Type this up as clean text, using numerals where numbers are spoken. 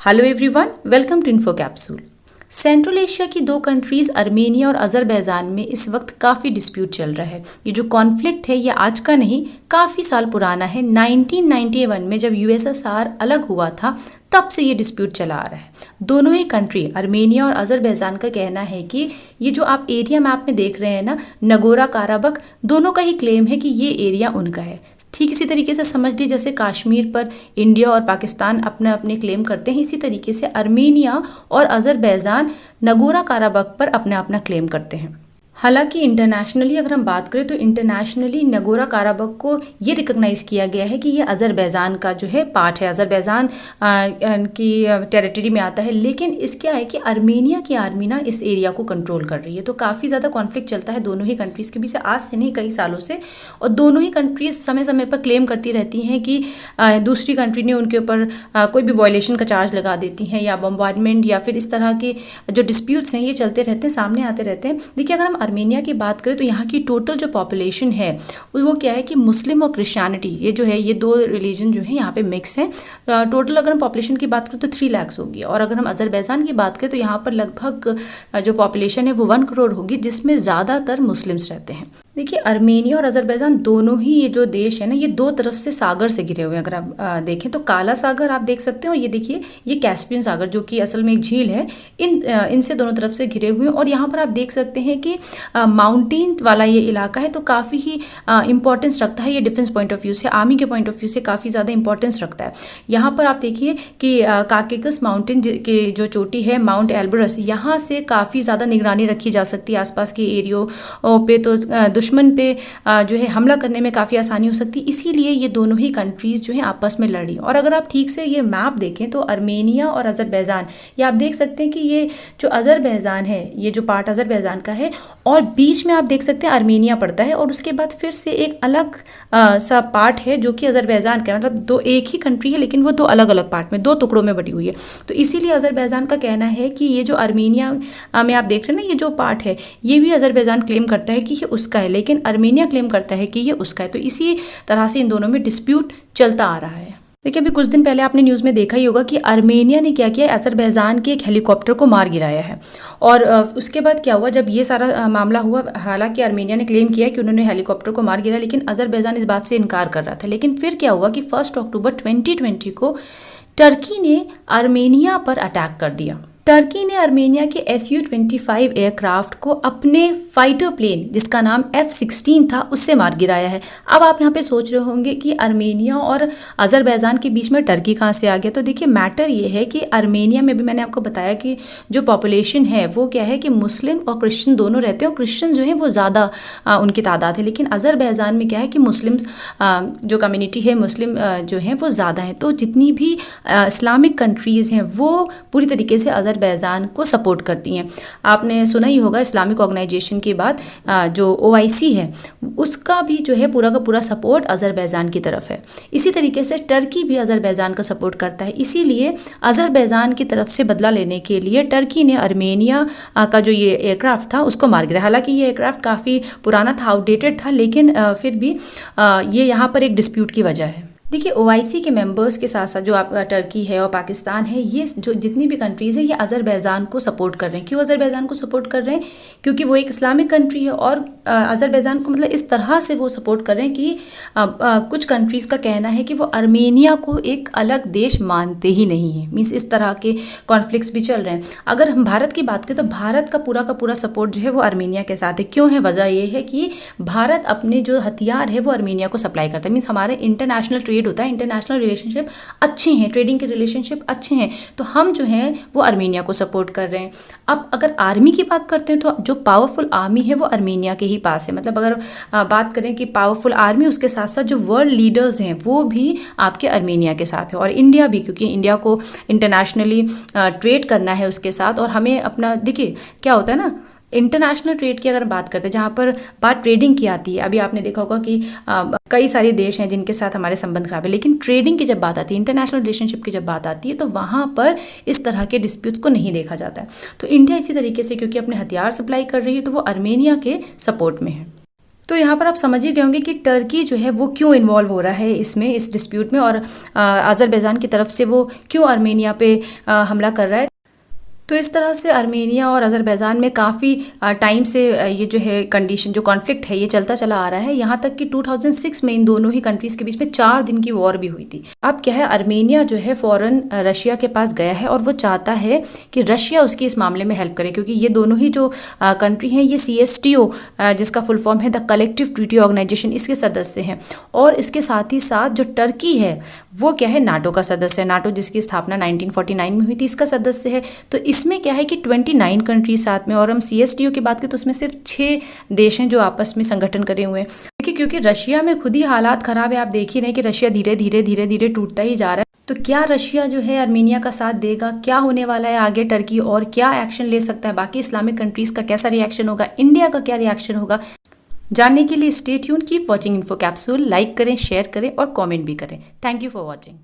Hello everyone, welcome to Info Capsule. Central Asia की दो countries Armenia और Azerbaijan में इस वक्त काफ़ी डिस्प्यूट चल रहा है। ये जो कॉन्फ्लिक्ट है ये आज का नहीं, काफ़ी साल पुराना है। 1991 में जब यूएसएसआर अलग हुआ था तब से ये डिस्प्यूट चला आ रहा है। दोनों ही कंट्री आर्मेनिया और अज़रबैजान का कहना है कि ये जो आप एरिया मैप में देख रहे हैं ना, नगोरा काराबख, दोनों का ही क्लेम है कि ये एरिया उनका है। ठीक इसी तरीके से समझ लीजिए जैसे कश्मीर पर इंडिया और पाकिस्तान अपने अपने क्लेम करते हैं, इसी तरीके से आर्मेनिया और अज़रबैजान नगोरा काराबख पर अपना अपना क्लेम करते हैं। हालांकि इंटरनेशनली अगर हम बात करें तो इंटरनेशनली नगोरा काराबख को ये रिकॉग्नाइज़ किया गया है कि ये अज़रबैजान का जो है पार्ट है, अज़रबैजान की टेरिटरी में आता है। लेकिन इसके है कि आर्मेनिया की आर्मी ना इस एरिया को कंट्रोल कर रही है, तो काफ़ी ज़्यादा कॉन्फ्लिक्ट चलता है दोनों ही कंट्रीज़ के बीच से, आज से नहीं कई सालों से। और दोनों ही कंट्रीज़ समय समय पर क्लेम करती रहती हैं कि दूसरी कंट्री ने उनके ऊपर कोई भी वायलेशन का चार्ज लगा देती हैं या बम्बार्डमेंट या फिर इस तरह के जो डिस्प्यूट्स हैं ये चलते रहते हैं, सामने आते रहते हैं। देखिए, अगर हम आर्मेनिया की बात करें तो यहाँ की टोटल जो पॉपुलेशन है वो क्या है कि मुस्लिम और क्रिश्चियनिटी ये जो है, ये दो रिलीजन जो है यहाँ पे मिक्स है। टोटल अगर हम पॉपुलेशन की बात करें तो 3 लाख होगी। और अगर हम अज़रबैजान की बात करें तो यहाँ पर लगभग जो पॉपुलेशन है वो 1 करोड़ होगी, जिसमें ज़्यादातर मुस्लिम्स रहते हैं। देखिए, आर्मेनिया और अज़रबैजान दोनों ही ये जो देश है ना, ये दो तरफ से सागर से घिरे हुए हैं। अगर आप देखें तो काला सागर आप देख सकते हैं, और ये देखिए ये कैस्पियन सागर जो कि असल में एक झील है, इनसे दोनों तरफ से घिरे हुए हैं। और यहाँ पर आप देख सकते हैं कि माउंटेन वाला ये इलाका है, तो काफ़ी ही इंपॉर्टेंस रखता है ये डिफेंस पॉइंट ऑफ व्यू से, आर्मी के पॉइंट ऑफ व्यू से काफ़ी ज़्यादा इंपॉर्टेंस रखता है। यहाँ पर आप देखिए कि काकेकस माउंटेन की जो चोटी है, माउंट एल्ब्रस, यहाँ से काफ़ी ज़्यादा निगरानी रखी जा सकती है आसपास के एरियो पे, तो दुश्मन पे जो है हमला करने में काफ़ी आसानी हो सकती है। इसीलिए ये दोनों ही कंट्रीज़ जो है आपस में लड़ रही हैं। और अगर आप ठीक से ये मैप देखें तो आर्मेनिया और अज़रबैजान, ये आप देख सकते हैं कि ये जो अज़रबैजान है, ये जो पार्ट अज़रबैजान का है, और बीच में आप देख सकते हैं आर्मेनिया पड़ता है, और उसके बाद फिर से एक अलग सा पार्ट है जो कि अज़रबैजान का है। मतलब दो एक ही कंट्री है लेकिन वो दो अलग अलग पार्ट में, 2 टुकड़ों में बटी हुई है। तो इसीलिए अज़रबैजान का कहना है कि ये जो आर्मेनिया में आप देख रहे हैं ना, ये जो पार्ट है ये भी अज़रबैजान क्लेम करता है कि ये उसका है, लेकिन आर्मेनिया क्लेम करता है कि ये उसका है। तो इसी तरह से इन दोनों में डिस्प्यूट चलता आ रहा है। देखिए, अभी कुछ दिन पहले आपने न्यूज़ में देखा ही होगा कि आर्मेनिया ने क्या किया, अज़रबैजान के एक हेलीकॉप्टर को मार गिराया है। और उसके बाद क्या हुआ, जब ये सारा मामला हुआ, हालांकि आर्मेनिया ने क्लेम किया कि उन्होंने हेलीकॉप्टर को मार गिराया, लेकिन अज़रबैजान इस बात से इनकार कर रहा था। लेकिन फिर क्या हुआ कि 1 अक्टूबर 2020 को टर्की ने आर्मेनिया पर अटैक कर दिया। टर्की ने आर्मेनिया के Su-25 एयरक्राफ्ट को अपने फाइटर प्लेन, जिसका नाम F-16 था, उससे मार गिराया है। अब आप यहाँ पे सोच रहे होंगे कि आर्मेनिया और अज़रबैजान के बीच में टर्की कहाँ से आ गया। तो देखिए, मैटर ये है कि आर्मेनिया में भी मैंने आपको बताया कि जो पॉपुलेशन है वो क्या है कि मुस्लिम और क्रिश्चियन दोनों रहते हैं, और क्रिश्चियन जो है वो ज़्यादा उनकी तादाद है। लेकिन अज़रबैजान में क्या है कि मुस्लिम्स जो कम्युनिटी है, मुस्लिम जो है वो ज़्यादा है। तो जितनी भी इस्लामिक कंट्रीज़ हैं वो पूरी तरीके से अज़रबैजान को सपोर्ट करती हैं। आपने सुना ही होगा इस्लामिक ऑर्गेनाइजेशन के बाद जो OIC है उसका भी जो है पूरा का पूरा सपोर्ट अज़रबैजान की तरफ है। इसी तरीके से टर्की भी अज़रबैजान का सपोर्ट करता है। इसीलिए अज़रबैजान की तरफ से बदला लेने के लिए टर्की ने आर्मेनिया का जो ये एयरक्राफ्ट था उसको मार गिराया। हालांकि ये एयरक्राफ्ट काफ़ी पुराना था, आउटडेटेड था, लेकिन फिर भी ये यहाँ पर एक डिस्प्यूट की वजह है। देखिए, OIC के मेंबर्स के साथ साथ जो आपका टर्की है और पाकिस्तान है, ये जो जितनी भी कंट्रीज़ हैं ये अज़रबैजान को सपोर्ट कर रहे हैं। क्यों अज़रबैजान को सपोर्ट कर रहे हैं? क्योंकि वो एक इस्लामिक कंट्री है, और अज़रबैजान को मतलब इस तरह से वो सपोर्ट कर रहे हैं कि कुछ कंट्रीज़ का कहना है कि वो आर्मेनिया को एक अलग देश मानते ही नहीं है। मीन्स इस तरह के कॉन्फ्लिक्ट्स भी चल रहे हैं। अगर हम भारत की बात करें तो भारत का पूरा सपोर्ट जो है वो आर्मेनिया के साथ है। क्यों है? वजह ये है कि भारत अपने जो हथियार है वो आर्मेनिया को सप्लाई करता है। मीन्स हमारे इंटरनेशनल ट्रेड होता है, इंटरनेशनल रिलेशनशिप अच्छे हैं, ट्रेडिंग के रिलेशनशिप अच्छे हैं, तो हम जो हैं वो आर्मेनिया को सपोर्ट कर रहे हैं। अब अगर आर्मी की बात करते हैं तो जो पावरफुल आर्मी है वो आर्मेनिया के ही पास है। मतलब अगर बात करें कि पावरफुल आर्मी, उसके साथ साथ जो वर्ल्ड लीडर्स हैं वो भी आपके आर्मेनिया के साथ है, और इंडिया भी, क्योंकि इंडिया को इंटरनेशनली ट्रेड करना है उसके साथ। और हमें अपना, देखिए क्या होता है ना, इंटरनेशनल ट्रेड की अगर बात करते हैं, जहाँ पर बात ट्रेडिंग की आती है, अभी आपने देखा होगा कि कई सारे देश हैं जिनके साथ हमारे संबंध खराब है, लेकिन ट्रेडिंग की जब बात आती है, इंटरनेशनल रिलेशनशिप की जब बात आती है, तो वहाँ पर इस तरह के डिस्प्यूट्स को नहीं देखा जाता है। तो इंडिया इसी तरीके से, क्योंकि अपने हथियार सप्लाई कर रही है, तो वो आर्मेनिया के सपोर्ट में है। तो यहाँ पर आप समझ ही गए होंगे कि टर्की जो है वो क्यों इन्वॉल्व हो रहा है इसमें, इस डिस्प्यूट में, और अज़रबैजान की तरफ से वो क्यों आर्मेनिया पे हमला कर रहा है। तो इस तरह से आर्मेनिया और अज़रबैजान में काफ़ी टाइम से ये जो है कंडीशन, जो कॉन्फ्लिक्ट है, ये चलता चला आ रहा है। यहाँ तक कि 2006 में इन दोनों ही कंट्रीज़ के बीच में 4 दिन की वॉर भी हुई थी। अब क्या है, आर्मेनिया जो है फ़ौरन रशिया के पास गया है और वो चाहता है कि रशिया उसकी इस मामले में हेल्प करे, क्योंकि ये दोनों ही जो कंट्री हैं ये CSTO, जिसका फुल फॉर्म है द कलेक्टिव ट्रीटी ऑर्गेनाइजेशन, इसके सदस्य हैं। और इसके साथ ही साथ जो टर्की है वो क्या है, नाटो का सदस्य है। नाटो जिसकी स्थापना 1949 में हुई थी, इसका सदस्य है। तो इसमें क्या है कि 29 कंट्री साथ में, और हम CSTO की बात करें तो उसमें सिर्फ 6 देश हैं जो आपस में संगठन करे हुए हैं। देखिए, क्योंकि रशिया में खुद ही हालात खराब है, आप देख ही रहे हैं कि रशिया धीरे धीरे धीरे धीरे टूटता ही जा रहा है। तो क्या रशिया जो है आर्मेनिया का साथ देगा? क्या होने वाला है आगे टर्की, और क्या एक्शन ले सकता है? बाकी इस्लामिक कंट्रीज का कैसा रिएक्शन होगा? इंडिया का क्या रिएक्शन होगा? जानने के लिए stay tune, keep watching info capsule. Like करें, शेयर करें और कमेंट भी करें। Thank you for watching.